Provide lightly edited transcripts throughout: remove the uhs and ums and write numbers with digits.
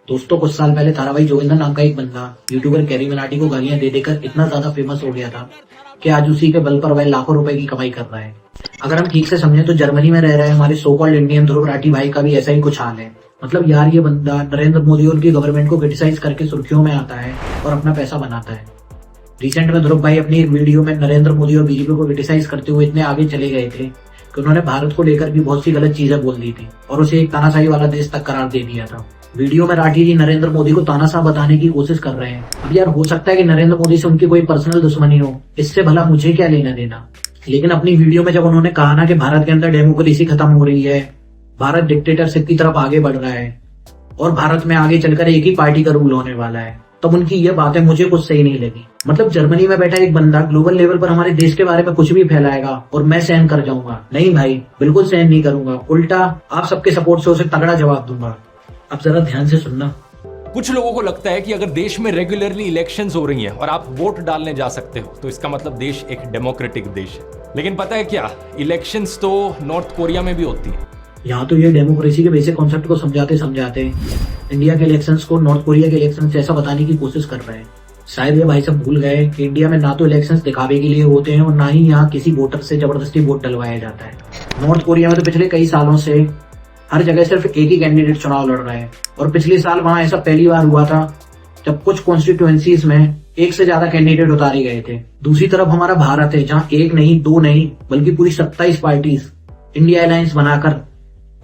दोस्तों कुछ साल पहले ताराबाई जोगिंदर नाम का एक बंदा यूट्यूबर कैरी मिनाटी को गालियां दे देकर इतना ज्यादा फेमस हो गया था कि आज उसी के बल पर वह लाखों रुपए की कमाई कर रहा है। अगर हम ठीक से समझे तो जर्मनी में रह रहे हमारे so called Indian Dhruv Rathee भाई का भी ऐसा ही कुछ हाल है। मतलब यार ये बंदा नरेंद्र मोदी और उनकी गवर्नमेंट को क्रिटिसाइज करके सुर्खियों में आता है और अपना पैसा बनाता है। रिसेंट में ध्रुव भाई अपनी एक वीडियो में नरेंद्र मोदी और बीजेपी को क्रिटिसाइज करते हुए इतने आगे चले गए थे कि उन्होंने भारत को लेकर भी बहुत सी गलत चीजें बोल दी थी और उसे एक तानाशाही वाला देश तक करार दे दिया था। वीडियो में राठी जी नरेंद्र मोदी को तानाशाह बताने की कोशिश कर रहे हैं। अब यार हो सकता है कि नरेंद्र मोदी से उनकी कोई पर्सनल दुश्मनी हो, इससे भला मुझे क्या लेना देना। लेकिन अपनी वीडियो में जब उन्होंने कहा ना कि भारत के अंदर डेमोक्रेसी खत्म हो रही है, भारत डिक्टेटरशिप की तरफ आगे बढ़ रहा है और भारत में आगे चलकर एक ही पार्टी का रूल होने वाला है, तब उनकी ये बातें मुझे कुछ सही नहीं लगी। मतलब जर्मनी में बैठा एक बंदा ग्लोबल लेवल पर हमारे देश के बारे में कुछ भी फैलाएगा और मैं सहन कर जाऊंगा? नहीं भाई, बिल्कुल सहन नहीं करूंगा। उल्टा आप सबके सपोर्ट से उसे तगड़ा जवाब दूंगा। अब जरा ध्यान से सुनना। कुछ लोगों को लगता है कि अगर देश में रेगुलरली इलेक्शंस हो रही हैं और आप वोट डालने जा सकते हो तो इसका मतलब देश एक डेमोक्रेटिक देश है। लेकिन पता है क्या, इलेक्शंस तो नॉर्थ कोरिया में भी होती है। यहाँ तो ये डेमोक्रेसी के बेसिक कॉन्सेप्ट को समझाते समझाते इंडिया के इलेक्शंस को नॉर्थ कोरिया के इलेक्शन ऐसा बताने की कोशिश कर रहे हैं। शायद ये भाई सब भूल गए कि इंडिया में ना तो इलेक्शंस दिखावे के लिए होते हैं और ना ही यहाँ किसी वोटर से जबरदस्ती वोट डलवाया जाता है। नॉर्थ कोरिया में तो पिछले कई सालों से हर जगह सिर्फ एक ही कैंडिडेट चुनाव लड़ रहा है और पिछले साल वहां ऐसा पहली बार हुआ था जब कुछ कॉन्स्टिट्यूएंसीज में एक से ज्यादा कैंडिडेट उतारे गए थे। दूसरी तरफ हमारा भारत है जहां एक नहीं, दो नहीं, बल्कि पूरी 27 पार्टीज इंडिया अलायंस बनाकर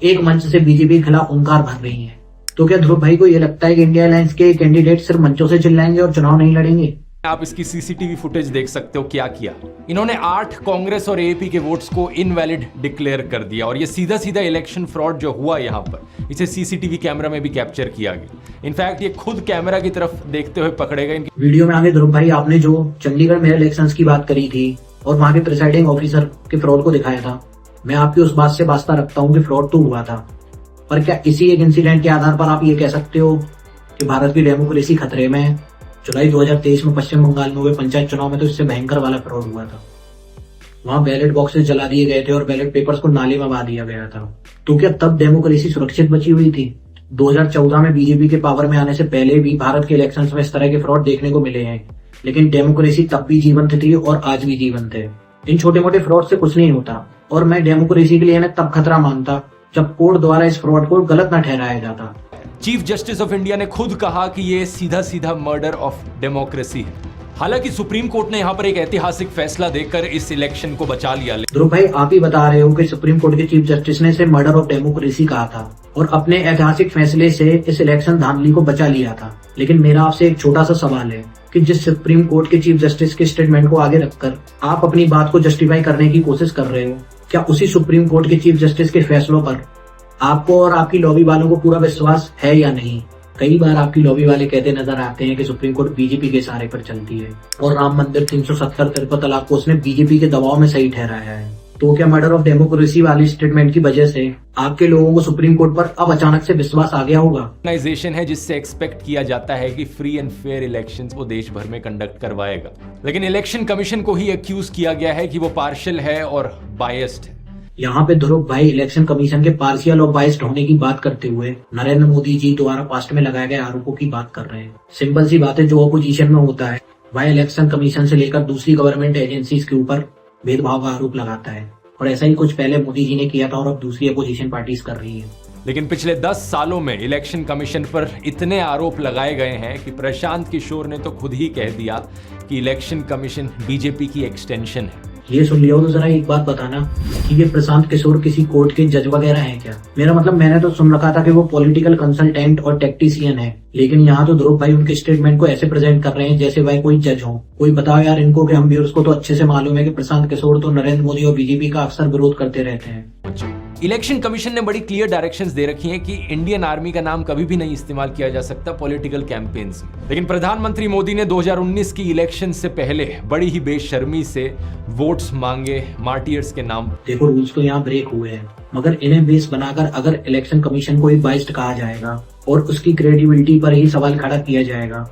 एक मंच से बीजेपी के खिलाफ हुंकार भर रही है। तो क्या ध्रुव भाई को ये लगता है कि इंडिया अलायंस के कैंडिडेट सिर्फ मंचों से चिल्लाएंगे और चुनाव नहीं लड़ेंगे? आप इसकी सीसीटीवी फुटेज देख सकते हो। क्या किया इन्होंने, 8 कांग्रेस और एपी के वोट्स को इनवैलिड डिक्लेयर कर दिया और ये सीधा सीधा इलेक्शन फ्रॉड जो हुआ यहाँ पर, इसे सीसीटीवी कैमरा में भी कैप्चर किया गया। इनफैक्ट ये खुद कैमरा की तरफ देखते हुए पकड़े गए। वीडियो में आगे ध्रुव भाई आपने जो चंडीगढ़ मेयर इलेक्शन की बात करी थी और वहां के प्रिसाइडिंग ऑफिसर के फ्रॉड को दिखाया था, मैं आपकी उस बात से वास्ता रखता हूँ कि फ्रॉड तो हुआ था, पर क्या इसी एक इंसिडेंट के आधार पर आप ये कह सकते हो कि भारत की डेमोक्रेसी खतरे में है? जुलाई 2023 में पश्चिम बंगाल में हुए पंचायत चुनाव में तो इससे भयंकर वाला फ्रॉड हुआ था। वहां बैलेट बॉक्सेस जला दिए गए थे और बैलेट पेपर्स को नाले में बहा दिया गया था। तो क्या तब डेमोक्रेसी सुरक्षित बची हुई थी? 2014 में बीजेपी के पावर में आने से पहले भी भारत के इलेक्शंस में इस तरह के फ्रॉड देखने को मिले हैं, लेकिन डेमोक्रेसी तब भी जीवंत थी और आज भी जीवंत है। इन छोटे मोटे फ्रॉड से कुछ नहीं होता और मैं डेमोक्रेसी के लिए इन्हें तब खतरा मानता जब कोर्ट द्वारा इस फ्रॉड को गलत न ठहराया जाता। चीफ जस्टिस ऑफ इंडिया ने खुद कहा कि ये सीधा सीधा मर्डर ऑफ डेमोक्रेसी है। हालांकि सुप्रीम कोर्ट ने यहाँ पर एक ऐतिहासिक फैसला देकर इस इलेक्शन को बचा लिया। ध्रुव भाई आप ही बता रहे हो कि सुप्रीम कोर्ट के चीफ जस्टिस ने इसे मर्डर ऑफ डेमोक्रेसी कहा था और अपने ऐतिहासिक फैसले से इस इलेक्शन धांधली को बचा लिया था। लेकिन मेरा आपसे एक छोटा सा सवाल है कि जिस सुप्रीम कोर्ट के चीफ जस्टिस के स्टेटमेंट को आगे रखकर आप अपनी बात को जस्टिफाई करने की कोशिश कर रहे हो, क्या उसी सुप्रीम कोर्ट के चीफ जस्टिस के फैसलों पर आपको और आपकी लॉबी वालों को पूरा विश्वास है या नहीं? कई बार आपकी लॉबी वाले कहते नजर आते हैं कि सुप्रीम कोर्ट बीजेपी के सहारे पर चलती है और राम मंदिर 370 तिरपन तलाक को उसने बीजेपी के दबाव में सही ठहराया है। तो क्या मर्डर ऑफ डेमोक्रेसी वाली स्टेटमेंट की वजह से आपके लोगों को सुप्रीम कोर्ट पर अब अचानक से विश्वास आ गया होगा? ऑर्गेनाइजेशन है जिससे एक्सपेक्ट किया जाता है कि फ्री एंड फेयर इलेक्शंस वो देश भर में कंडक्ट करवाएगा, लेकिन इलेक्शन कमीशन को ही एक्यूज किया गया है कि वो पार्शियल है और बायस्ड है। यहाँ पे ध्रुव भाई इलेक्शन कमीशन के पार्शियल और बाइस्ड होने की बात करते हुए नरेंद्र मोदी जी द्वारा पास्ट में लगाए गए आरोपों की बात कर रहे हैं। सिंपल सी बात है, जो अपोजिशन में होता है वह इलेक्शन कमीशन से लेकर दूसरी गवर्नमेंट एजेंसीज के ऊपर भेदभाव का आरोप लगाता है और ऐसा ही कुछ पहले मोदी जी ने किया था और अब दूसरी अपोजिशन पार्टीज कर रही है। लेकिन पिछले 10 सालों में इलेक्शन कमीशन पर इतने आरोप लगाए गए हैं कि प्रशांत किशोर ने तो खुद ही कह दिया कि इलेक्शन कमीशन बीजेपी की एक्सटेंशन है। ये सुन लिया हो तो जरा एक बात बताना कि ये प्रशांत किशोर किसी कोर्ट के जज वगैरह हैं क्या? मेरा मतलब मैंने तो सुन रखा था कि वो पॉलिटिकल कंसल्टेंट और टैक्टिशियन है, लेकिन यहाँ तो ध्रुव भाई उनके स्टेटमेंट को ऐसे प्रेजेंट कर रहे हैं जैसे वह कोई जज हो। कोई बताओ यार इनको कि हम भी उसको तो अच्छे से मालूम है कि प्रशांत किशोर तो नरेंद्र मोदी और बीजेपी का अक्सर विरोध करते रहते हैं। इलेक्शन कमीशन ने बड़ी क्लियर डायरेक्शंस दे रखी हैं कि इंडियन आर्मी का नाम कभी भी नहीं इस्तेमाल किया जा सकता पॉलिटिकल कैंपेन्स में। लेकिन प्रधानमंत्री मोदी ने 2019 की इलेक्शन से पहले बड़ी ही बेशर्मी से वोट्स मांगे मार्टियर्स के नाम। देखो रूल्स तो यहाँ ब्रेक हुए हैं, मगर इन्हें बेस बनाकर अगर इलेक्शन कमीशन को ही बाइस्ड कहा जाएगा और उसकी क्रेडिबिलिटी पर ही सवाल खड़ा किया जाएगा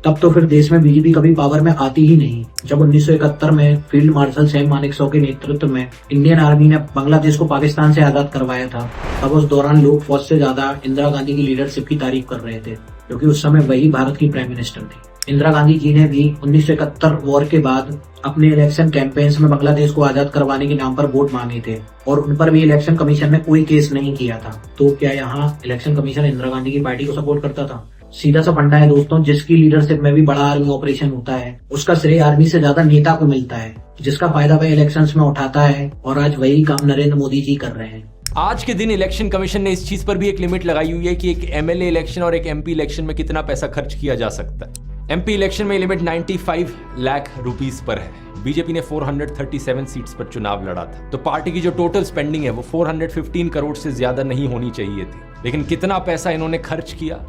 तब तो फिर देश में बीजेपी कभी पावर में आती ही नहीं। जब 1971 में फील्ड मार्शल सैम मानेकशॉ के नेतृत्व में इंडियन आर्मी ने बांग्लादेश को पाकिस्तान से आजाद करवाया था, तब उस दौरान लोग फौज से ज्यादा इंदिरा गांधी की लीडरशिप की तारीफ कर रहे थे, क्योंकि उस समय वही भारत की प्राइम मिनिस्टर थी। इंदिरा गांधी जी ने भी 1971 वॉर के बाद अपने इलेक्शन कैंपेन्स में बांग्लादेश को आजाद करवाने के नाम पर वोट मांगे थे, और उन पर भी इलेक्शन कमीशन ने कोई केस नहीं किया था। तो क्या यहाँ इलेक्शन कमीशन इंदिरा गांधी की पार्टी को सपोर्ट करता था? सीधा सा फंडा है दोस्तों, जिसकी लीडरशिप में भी बड़ा आर्मी ऑपरेशन होता है, उसका श्रेय आर्मी से ज्यादा नेता को मिलता है, जिसका फायदा वह इलेक्शंस में उठाता है, और आज वही काम नरेंद्र मोदी जी कर रहे हैं। आज के दिन इलेक्शन कमीशन ने इस चीज पर भी एक लिमिट लगाई हुई है कि एक एमएलए इलेक्शन और एक एमपी इलेक्शन में कितना पैसा खर्च किया जा सकता है। एमपी इलेक्शन में लिमिट 95 लाख रुपीस पर है। बीजेपी ने 437 सीट्स पर चुनाव लड़ा था, तो पार्टी की जो टोटल स्पेंडिंग है वो 415 करोड़ से ज्यादा नहीं होनी चाहिए थी। लेकिन कितना पैसा इन्होंने खर्च किया,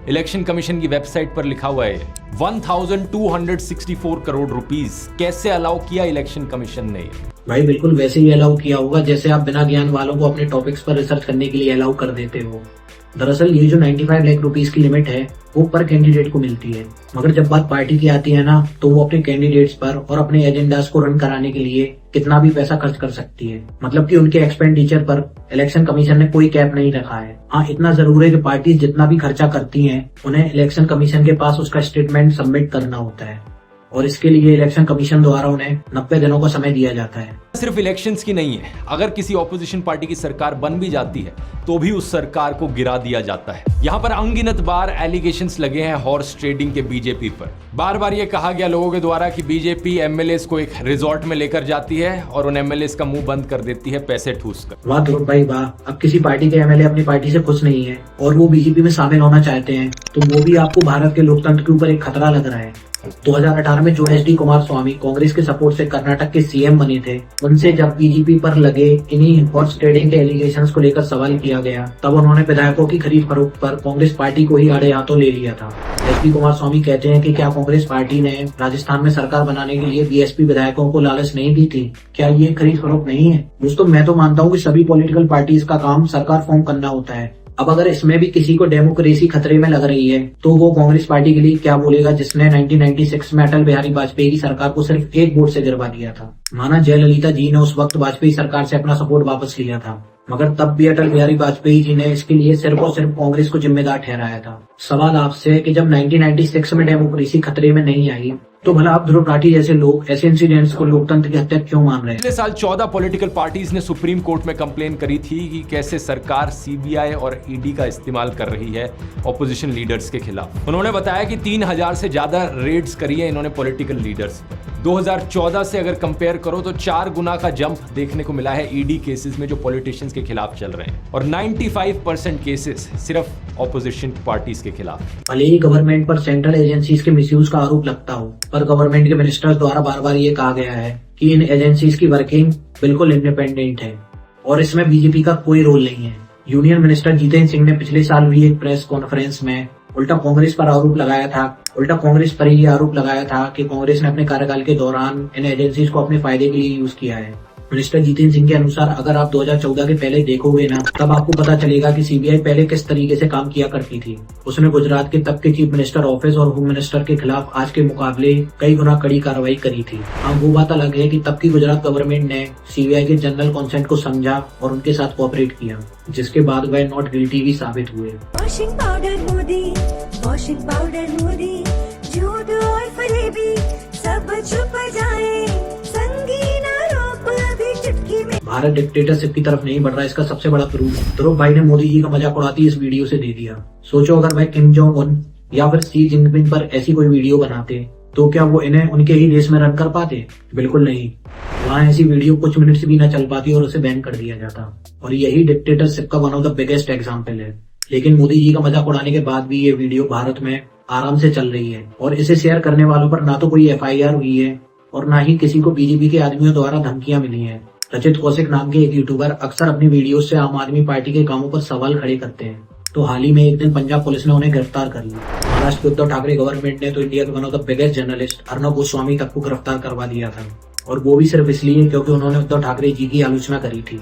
इलेक्शन कमीशन की वेबसाइट पर लिखा हुआ है 1264 करोड़ रुपीस। कैसे अलाउ किया इलेक्शन कमीशन ने? भाई बिल्कुल वैसे ही अलाउ किया होगा जैसे आप बिना ज्ञान वालों को अपने टॉपिक्स पर रिसर्च करने के लिए अलाउ कर देते हो। दरअसल ये जो 95 लाख रुपीस की लिमिट है वो पर कैंडिडेट को मिलती है, मगर जब बात पार्टी की आती है ना, तो वो अपने कैंडिडेट्स पर और अपने एजेंडास को रन कराने के लिए कितना भी पैसा खर्च कर सकती है। मतलब कि उनके एक्सपेंडिचर पर इलेक्शन कमीशन ने कोई कैप नहीं रखा है। हाँ, इतना जरूर है कि पार्टी जितना भी खर्चा करती हैं, उन्हें इलेक्शन कमीशन के पास उसका स्टेटमेंट सबमिट करना होता है, और इसके लिए इलेक्शन कमीशन द्वारा उन्हें 90 दिनों का समय दिया जाता है। सिर्फ इलेक्शंस की नहीं है, अगर किसी ऑपोजिशन पार्टी की सरकार बन भी जाती है तो भी उस सरकार को गिरा दिया जाता है। यहाँ पर अनगिनत बार एलिगेशंस लगे हैं हॉर्स ट्रेडिंग के बीजेपी पर। बार बार ये कहा गया लोगों के द्वारा कि बीजेपी एमएलएस को एक रिजॉर्ट में लेकर जाती है और उन एमएलएस का मुंह बंद कर देती है पैसे ठूस कर। वाह ध्रुव भाई वाह, अब किसी पार्टी के एमएलए अपनी पार्टी से खुश नहीं है और वो बीजेपी में शामिल होना चाहते हैं, तो वो भी आपको भारत के लोकतंत्र के ऊपर एक खतरा लग रहा है। 2018 में जो एच डी कुमारस्वामी कांग्रेस के सपोर्ट से कर्नाटक के सीएम बने थे, उनसे जब बीजेपी पर लगे इन्हीं हॉर्स ट्रेडिंग के एलिगेशंस को लेकर सवाल किया गया, तब उन्होंने विधायकों की खरीद फरोख्त पर कांग्रेस पार्टी को ही आड़े हाथों ले लिया था। एच डी कुमारस्वामी कहते हैं कि क्या कांग्रेस पार्टी ने राजस्थान में सरकार बनाने के लिए बीएसपी विधायकों को लालच नहीं दी थी? क्या ये खरीद फरोख्त नहीं है? दोस्तों मैं तो मानता हूँ कि सभी पॉलिटिकल पार्टीज का काम सरकार फॉर्म करना होता है। अब अगर इसमें भी किसी को डेमोक्रेसी खतरे में लग रही है, तो वो कांग्रेस पार्टी के लिए क्या बोलेगा, जिसने 1996 में अटल बिहारी वाजपेयी की सरकार को सिर्फ एक वोट से गिरवा दिया था। माना जयललिता जी ने उस वक्त वाजपेयी सरकार से अपना सपोर्ट वापस लिया था, मगर तब भी अटल बिहारी वाजपेयी जी ने इसके लिए सिर्फ और सिर्फ कांग्रेस को जिम्मेदार ठहराया था। सवाल आपसे है कि जब 1996 में डेमोक्रेसी खतरे में नहीं आई, तो भला अब ध्रुव राठी जैसे लोग ऐसे इंसिडेंट्स को लोकतंत्र की हत्या क्यों मान रहे हैं? पिछले साल 14 पॉलिटिकल पार्टीज ने सुप्रीम कोर्ट में कंप्लेन करी थी कि कैसे सरकार सीबीआई और ईडी का इस्तेमाल कर रही है ऑपोजिशन लीडर्स के खिलाफ। उन्होंने बताया कि 3000 से ज्यादा रेड्स करी है इन्होंने पॉलिटिकल लीडर्स पर। 2014 से अगर कंपेयर करो तो 4 गुना का जंप देखने को मिला है ईडी केसेस में जो पॉलिटिशियंस के खिलाफ चल रहे हैं, और 95% केसेस सिर्फ ऑपोजिशन पार्टीज के खिलाफ। भले ही गवर्नमेंट पर सेंट्रल एजेंसीज के मिसयूज का आरोप लगता हो, पर गवर्नमेंट के मिनिस्टर्स द्वारा बार बार ये कहा गया है कि इन एजेंसीज की वर्किंग बिल्कुल इंडिपेंडेंट है और इसमें बीजेपी का कोई रोल नहीं है। यूनियन मिनिस्टर जितेंद्र सिंह ने पिछले साल हुई एक प्रेस कॉन्फ्रेंस में उल्टा कांग्रेस पर आरोप लगाया था, उल्टा कांग्रेस पर ही आरोप लगाया था कि कांग्रेस ने अपने कार्यकाल के दौरान इन एजेंसीज को अपने फायदे के लिए यूज किया है। मिनिस्टर जितेंद्र सिंह के अनुसार अगर आप 2014 के पहले देखोगे ना, तब आपको पता चलेगा कि सीबीआई पहले किस तरीके से काम किया करती थी। उसने गुजरात के तब के चीफ मिनिस्टर ऑफिस और होम मिनिस्टर के खिलाफ आज के मुकाबले कई गुना कड़ी कार्रवाई करी थी। हाँ, वो बात अलग है कि तब की गुजरात गवर्नमेंट ने सीबीआई के जनरल कॉन्सेंट को समझा और उनके साथ कोऑपरेट किया, जिसके बाद वह नॉट गिल्टी भी साबित हुए। वॉशिंग पाउडर मोदी, दूध और फरेबी सब छुप जाए, संगीन आरोप अभी चुटकी में। भारत डिक्टेटरशिप की तरफ नहीं बढ़ रहा, इसका सबसे बड़ा प्रूफ ध्रुव भाई ने मोदी जी का मजाक उड़ाती इस वीडियो से दे दिया। सोचो अगर वह किम जोंग उन या फिर शी जिनपिंग पर ऐसी कोई वीडियो बनाते, तो क्या वो इन्हें उनके ही देश में रन कर पाते? बिल्कुल नहीं। वहाँ ऐसी वीडियो कुछ मिनट से भी न चल पाती और उसे बैन कर दिया जाता, और यही डिक्टेटरशिप का one of the biggest example है। लेकिन मोदी जी का मजाक उड़ाने के बाद भी ये वीडियो भारत में आराम से चल रही है, और इसे शेयर करने वालों पर ना तो कोई एफआईआर हुई है और ना ही किसी को बीजेपी के आदमियों द्वारा धमकियां मिली हैं। रचित कौशिक नाम के एक यूट्यूबर अक्सर अपनी वीडियो से आम आदमी पार्टी के कामों पर सवाल खड़े करते हैं, तो हाल ही में एक दिन पंजाब पुलिस ने उन्हें गिरफ्तार कर लिया। महाराष्ट्र की उद्धव ठाकरे गवर्नमेंट ने तो इंडिया के one of the biggest journalist Arnab Goswami तक को गिरफ्तार करवा दिया था, और वो भी सिर्फ इसलिए क्योंकि उन्होंने उद्धव ठाकरे जी की आलोचना करी थी।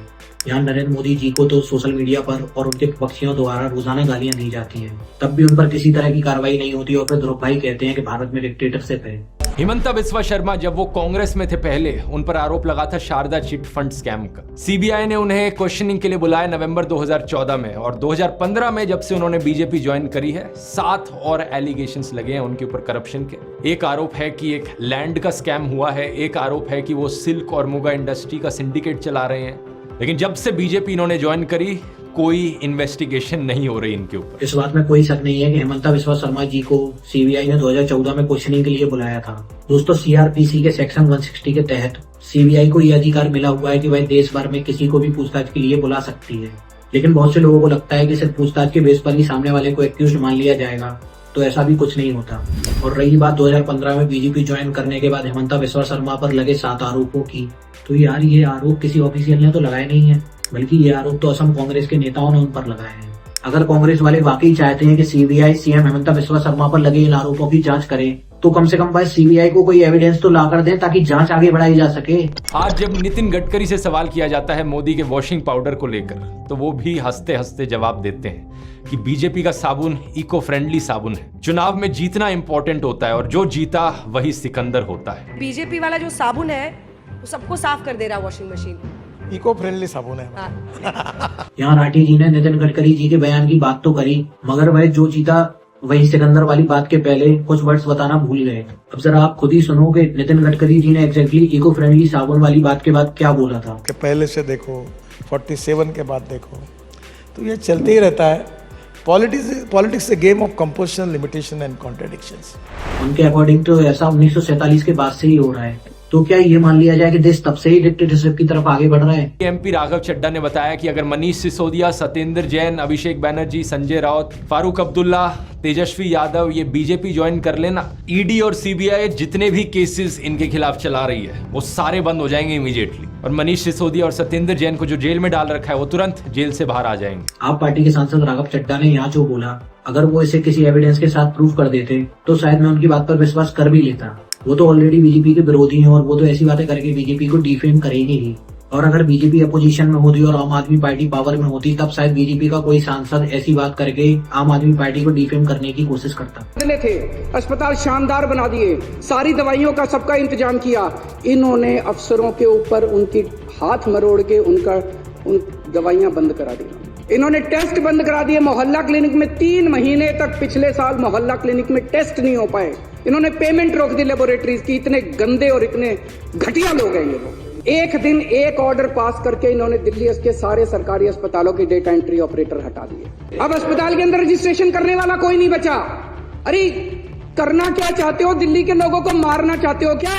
यहाँ नरेंद्र मोदी जी को तो सोशल मीडिया पर और उनके पक्षियों द्वारा रोजाना गालियां दी जाती हैं, तब भी उन पर किसी तरह की कार्रवाई नहीं होती और फिर ध्रुव भाई कहते हैं कि भारत में डिक्टेटरशिप है। हिमंता बिस्वा शर्मा जब वो कांग्रेस में थे पहले, उन पर आरोप लगा था शारदा चिट फंड स्कैम का। सीबीआई ने उन्हें क्वेश्चनिंग के लिए बुलाया नवंबर 2014 में, और 2015 में जब से उन्होंने बीजेपी ज्वाइन करी है 7 और एलिगेशंस लगे हैं उनके ऊपर करप्शन के। एक आरोप है कि एक लैंड का स्कैम हुआ है, एक आरोप है कि वो सिल्क और मुगा इंडस्ट्री का सिंडिकेट चला रहे हैं। लेकिन जब से बीजेपी इन्होंने ज्वाइन करी कोई इन्वेस्टिगेशन नहीं हो रही इनके ऊपर। इस बात में कोई शक नहीं है कि हिमंता बिस्वा शर्मा जी को सीबीआई ने 2014 में क्वेश्चनिंग के लिए बुलाया था। दोस्तों, सीआरपीसी के सेक्शन 160 के तहत सीबीआई को यह अधिकार मिला हुआ है कि वह देश भर में किसी को भी पूछताछ के लिए बुला सकती है। लेकिन बहुत से लोगों को लगता है कि सिर्फ पूछताछ के बेस पर ही सामने वाले को एक्यूज मान लिया जाएगा, तो ऐसा भी कुछ नहीं होता। और रही बात 2015 में बीजेपी ज्वाइन करने के बाद हिमंता बिस्वा शर्मा पर लगे 7 आरोपों की, तो यार ये आरोप किसी ऑफिशियल ने तो लगाए नहीं है, बल्कि ये आरोप तो असम कांग्रेस के नेताओं ने उन पर लगाए हैं। अगर कांग्रेस वाले वाकई चाहते हैं कि सीबीआई सीएम हिमंता बिस्वा शर्मा पर लगे इन आरोपों की जांच करे, तो कम से कम भाई सीबीआई को कोई एविडेंस तो ला कर दें ताकि जांच आगे बढ़ाई जा सके। आज जब नितिन गडकरी से सवाल किया जाता है मोदी के वॉशिंग पाउडर को लेकर, तो वो भी हंसते हंसते जवाब देते हैं कि बीजेपी का साबुन इको फ्रेंडली साबुन है। चुनाव में जीतना इंपॉर्टेंट होता है और जो जीता वही सिकंदर होता है। बीजेपी वाला जो साबुन है वो सबको साफ कर दे रहा है वॉशिंग मशीन। इको फ्रेंडली साबुन है। यहाँ राठी जी ने नितिन गडकरी जी के बयान की बात तो करी, मगर वह जो जीता वही सिकंदर वाली बात के पहले कुछ वर्ड्स बताना भूल गए। अब जरा आप खुद ही सुनो कि नितिन गडकरी जी ने एग्जैक्टली इको फ्रेंडली साबुन वाली बात के बाद क्या बोला था। कि पहले से देखो, 47 के बाद देखो, तो ये चलते ही रहता है। Politics A game of composition, limitation and contradictions. उनके अकॉर्डिंग तो ऐसा 1947 के बाद से ही हो रहा है, तो क्या ये मान लिया जाए कि देश तब से ही डिक्टेटरशिप की तरफ आगे बढ़ रहा है। एमपी राघव चड्ढा ने बताया कि अगर मनीष सिसोदिया, सत्येंद्र जैन, अभिषेक बैनर्जी, संजय राउत, फारूक अब्दुल्ला, तेजस्वी यादव ये बीजेपी ज्वाइन कर लेना, ईडी और सीबीआई जितने भी केसेस इनके खिलाफ चला रही है वो सारे बंद हो जाएंगे इमीडिएटली, और मनीष सिसोदिया और सत्येंद्र जैन को जो जेल में डाल रखा है वो तुरंत जेल से बाहर आ जाएंगे। आप पार्टी के सांसद राघव चड्ढा ने यहाँ जो बोला, अगर वो इसे किसी एविडेंस के साथ प्रूव कर देते तो शायद मैं उनकी बात पर विश्वास कर भी लेता। वो तो ऑलरेडी बीजेपी के विरोधी हैं और वो तो ऐसी बातें करके बीजेपी को डिफेम करेंगे ही। और अगर बीजेपी अपोजिशन में होती और आम आदमी पार्टी पावर में होती, तब शायद बीजेपी का कोई सांसद ऐसी बात करके आम आदमी पार्टी को डिफेम करने की कोशिश करता। थे अस्पताल शानदार बना दिए, सारी दवाइयों का सबका इंतजाम किया। इन्होंने अफसरों के ऊपर उनकी हाथ मरोड़ के उन दवाइयां बंद करा दी। इन्होंने टेस्ट बंद करा दिए। मोहल्ला क्लिनिक में 3 महीने तक पिछले साल मोहल्ला क्लिनिक में टेस्ट नहीं हो पाए। इन्होंने पेमेंट रोक दी लेबोरेटरीज की। इतने गंदे और इतने घटिया लोग हैं ये लोग। एक दिन एक ऑर्डर पास करके इन्होंने दिल्ली के सारे सरकारी अस्पतालों की डेटा एंट्री ऑपरेटर हटा दिए। अब अस्पताल के अंदर रजिस्ट्रेशन करने वाला कोई नहीं बचा। अरे करना क्या चाहते हो? दिल्ली के लोगों को मारना चाहते हो क्या?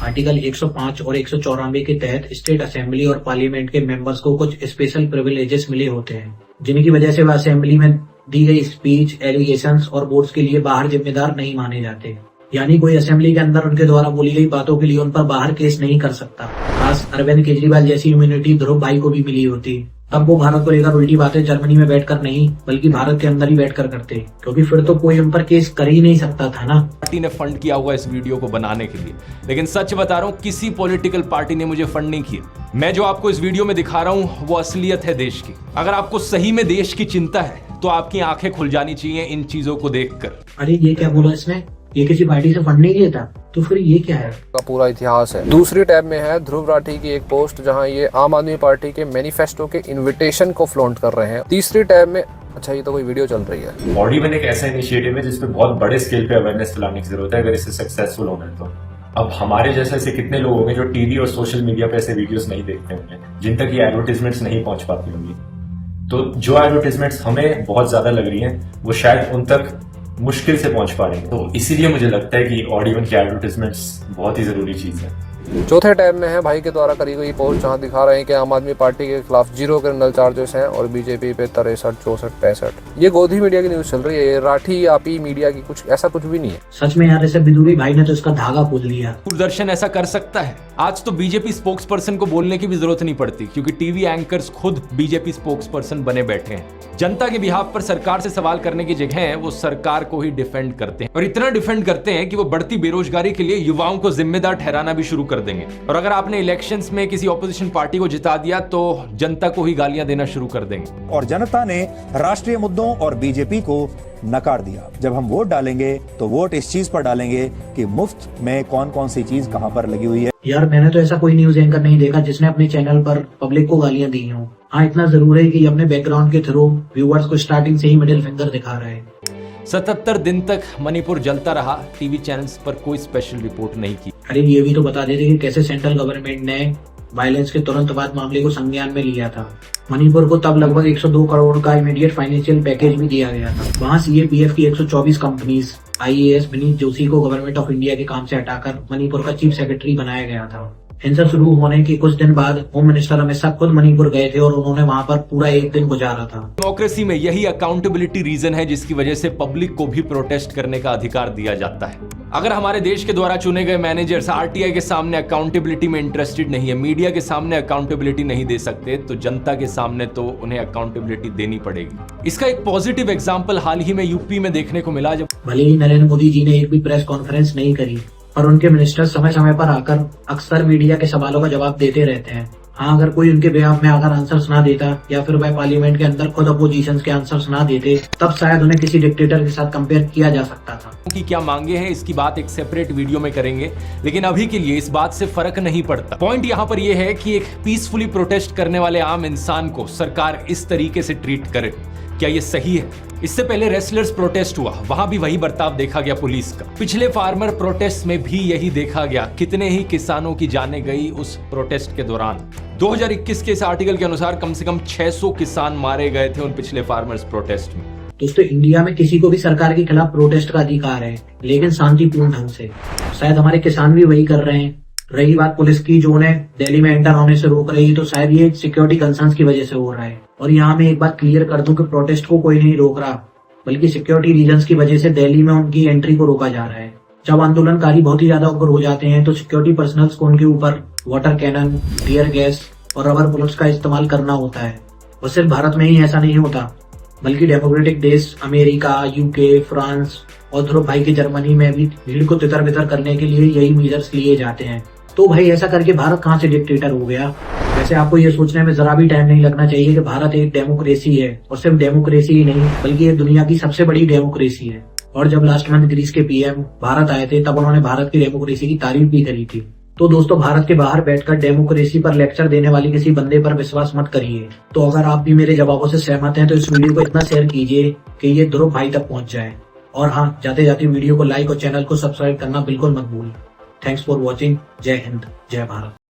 आर्टिकल 105 और 194 के तहत स्टेट असेंबली और पार्लियामेंट के मेंबर्स को कुछ स्पेशल प्रिविलेजेस मिले होते हैं, जिनकी वजह से वह असेंबली में दी गई स्पीच, एलिगेशंस और वोट्स के लिए बाहर जिम्मेदार नहीं माने जाते। यानी कोई असेंबली के अंदर उनके द्वारा बोली गई बातों के लिए उन पर बाहर केस नहीं कर सकता। खास अरविंद केजरीवाल जैसी इम्यूनिटी ध्रुव भाई को भी मिली होती, तब वो भारत को लेकर उल्टी बातें जर्मनी में बैठकर नहीं बल्कि भारत के अंदर ही बैठकर करते, क्योंकि फिर तो कोई उन पर केस कर ही नहीं सकता था ना। पार्टी ने फंड किया हुआ इस वीडियो को बनाने के लिए, लेकिन सच बता रहा हूँ किसी पॉलिटिकल पार्टी ने मुझे फंड नहीं किया। मैं जो आपको इस वीडियो में दिखा रहा हूँ वो असलियत है देश की। अगर आपको सही में देश की चिंता है तो आपकी आंखें खुल जानी चाहिए इन चीजों को देखकर। अरे ये क्या बोला इसने? ये किसी पार्टी से फंड नहीं लेता, तो फिर ये क्या है? का पूरा इतिहास है। दूसरी टैब में है ध्रुव राठी की एक पोस्ट जहां ये आम आदमी पार्टी के मैनिफेस्टो के इनविटेशन को फ्लॉन्ट कर रहे हैं। तीसरी टैब में अच्छा ये तो कोई वीडियो चल रही है। ऑडिवन एक ऐसा इनिशिएटिव है जिसपे बहुत बड़े स्केल पे अवेयरनेस फैलाने की जरूरत है अगर इसे सक्सेसफुल होना है तो। अब हमारे जैसे ऐसे कितने लोग होंगे जो टीवी और सोशल मीडिया पे ऐसे वीडियोस नहीं देखते होंगे, जिन तक ये एडवर्टाइजमेंट्स नहीं पहुंच पाती होंगी। तो जो एडवर्टाइजमेंट्स हमें बहुत ज्यादा लग रही हैं वो शायद उन तक मुश्किल से पहुंच पा रही है। तो इसीलिए मुझे लगता है कि ऑडियन की एडवर्टाइजमेंट्स बहुत ही जरूरी चीज है। चौथे टैब में है भाई के द्वारा करी गई पोस्ट जहां दिखा रहे हैं कि आम आदमी पार्टी के खिलाफ 0 क्रिमिनल चार्जेस हैं और बीजेपी पे 63, 64, 65। ये गोधी मीडिया की न्यूज चल रही है, राठी आपी मीडिया की कुछ ऐसा कुछ भी नहीं है। सच में यार ऐसे बिदूरी भाई ने तो इसका धागा खोल लिया। दूरदर्शन ऐसा कर सकता है। आज तो बीजेपी स्पोक्स पर्सन को बोलने की भी जरूरत नहीं पड़ती, क्योंकि टीवी एंकर्स खुद बीजेपी स्पोक्स पर्सन बने बैठे हैं। जनता के बिहाफ पर सरकार से सवाल करने की जगह वो सरकार को ही डिफेंड करते हैं, और इतना डिफेंड करते हैं कि वो बढ़ती बेरोजगारी के लिए युवाओं को जिम्मेदार ठहराना भी शुरू कर कर देंगे। और अगर आपने इलेक्शंस में किसी ऑपोजिशन पार्टी को जिता दिया तो जनता को ही गालियां देना शुरू कर देंगे। और जनता ने राष्ट्रीय मुद्दों और बीजेपी को नकार दिया। जब हम वोट डालेंगे तो वोट इस चीज पर डालेंगे कि मुफ्त में कौन कौन सी चीज कहां पर लगी हुई है। यार मैंने तो ऐसा कोई न्यूज एंकर नहीं देखा जिसने अपने चैनल पर पब्लिक को गालियां दी हों। हाँ, इतना जरूर है कि अपने बैकग्राउंड के थ्रू व्यूअर्स को स्टार्टिंग से ही मिडिल फिंगर दिखा रहा है। 77 दिन तक मणिपुर जलता रहा, टीवी चैनल्स पर कोई स्पेशल रिपोर्ट नहीं की। अरे ये भी तो बता देते कि कैसे सेंट्रल गवर्नमेंट ने वायलेंस के तुरंत बाद मामले को संज्ञान में लिया था। मणिपुर को तब लगभग 102 करोड़ का इमीडिएट फाइनेंशियल पैकेज भी दिया गया था। वहाँ सीएपीएफ की 124 कंपनीज आईएएस विनीत जोशी को गवर्नमेंट ऑफ इंडिया के काम से हटाकर मणिपुर का चीफ सेक्रेटरी बनाया गया था। हिंसा शुरू होने के कुछ दिन बाद होम मिनिस्टर अमित शाह खुद मणिपुर गए थे और उन्होंने वहां पर पूरा एक दिन गुजारा था। डेमोक्रेसी में यही अकाउंटेबिलिटी रीजन है जिसकी वजह से पब्लिक को भी प्रोटेस्ट करने का अधिकार दिया जाता है। अगर हमारे देश के द्वारा चुने गए मैनेजर्स आरटीआई के सामने अकाउंटेबिलिटी में इंटरेस्टेड नहीं है, मीडिया के सामने अकाउंटेबिलिटी नहीं दे सकते, तो जनता के सामने तो उन्हें अकाउंटेबिलिटी देनी पड़ेगी। इसका एक पॉजिटिव एग्जाम्पल हाल ही में यूपी में देखने को मिला। जब भले ही नरेंद्र मोदी जी ने एक भी प्रेस कॉन्फ्रेंस नहीं करी और उनके मिनिस्टर समय समय पर आकर अक्सर मीडिया के सवालों का जवाब देते रहते हैं। हाँ, अगर कोई उनके बिहाफ में आकर आंसर्स ना देता या फिर वह पार्लियामेंट के अंदर खुद अपोजिशन के आंसर्स ना देते, तब शायद उन्हें किसी डिक्टेटर के साथ कंपेयर किया जा सकता था। कि क्या मांगे हैं इसकी बात एक सेपरेट वीडियो में करेंगे, लेकिन अभी के लिए इस बात से फर्क नहीं पड़ता। पॉइंट यहाँ पर यह है कि एक पीसफुली प्रोटेस्ट करने वाले आम इंसान को सरकार इस तरीके से ट्रीट करे, क्या ये सही है? इससे पहले रेसलर्स प्रोटेस्ट हुआ, वहां भी वही बर्ताव देखा गया पुलिस का। पिछले फार्मर प्रोटेस्ट में भी यही देखा गया, कितने ही किसानों की जानें गई उस प्रोटेस्ट के दौरान। 2021 के इस आर्टिकल के अनुसार कम से कम 600 किसान मारे गए थे उन पिछले फार्मर्स प्रोटेस्ट में। दोस्तों, इंडिया में किसी को भी सरकार के खिलाफ प्रोटेस्ट का अधिकार है, लेकिन शांतिपूर्ण ढंग से। शायद हमारे किसान भी वही कर रहे हैं। रही बात पुलिस की जो उन्हें दिल्ली में एंटर होने से रोक रही है, तो शायद ये सिक्योरिटी कंसर्न्स की वजह से हो रहा है। और यहाँ मैं एक बात क्लियर कर दूं कि प्रोटेस्ट को कोई नहीं रोक रहा, बल्कि सिक्योरिटी रीजंस की वजह से दिल्ली में उनकी एंट्री को रोका जा रहा है। जब आंदोलनकारी बहुत ही ज्यादा उग्र हो जाते हैं तो सिक्योरिटी पर्सनल्स को उनके ऊपर वाटर कैनन, टीयर गैस और रबर बुलेट्स का इस्तेमाल करना होता है। और सिर्फ भारत में ही ऐसा नहीं होता, बल्कि डेमोक्रेटिक देश अमेरिका, यूके, फ्रांस और ध्रुव भाई की जर्मनी में भी भीड़ को तितर बितर करने के लिए यही मेजर्स लिए जाते हैं। तो भाई ऐसा करके भारत कहाँ से डिक्टेटर हो गया? वैसे आपको ये सोचने में जरा भी टाइम नहीं लगना चाहिए कि भारत एक डेमोक्रेसी है, और सिर्फ डेमोक्रेसी ही नहीं बल्कि ये दुनिया की सबसे बड़ी डेमोक्रेसी है। और जब लास्ट मंथ ग्रीस के पीएम भारत आए थे तब उन्होंने भारत की डेमोक्रेसी की तारीफ भी करी थी। तो दोस्तों, भारत के बाहर बैठकर डेमोक्रेसी पर लेक्चर देने वाली किसी बंदे पर विश्वास मत करिए। तो अगर आप भी मेरे जवाबों से सहमत हैं तो इस वीडियो को इतना शेयर कीजिए कि ये ध्रुव भाई तक पहुंच जाए। और हाँ, जाते जाते वीडियो को लाइक और चैनल को सब्सक्राइब करना बिल्कुल मत भूलिए। Thanks for watching. जय हिंद, जय भारत।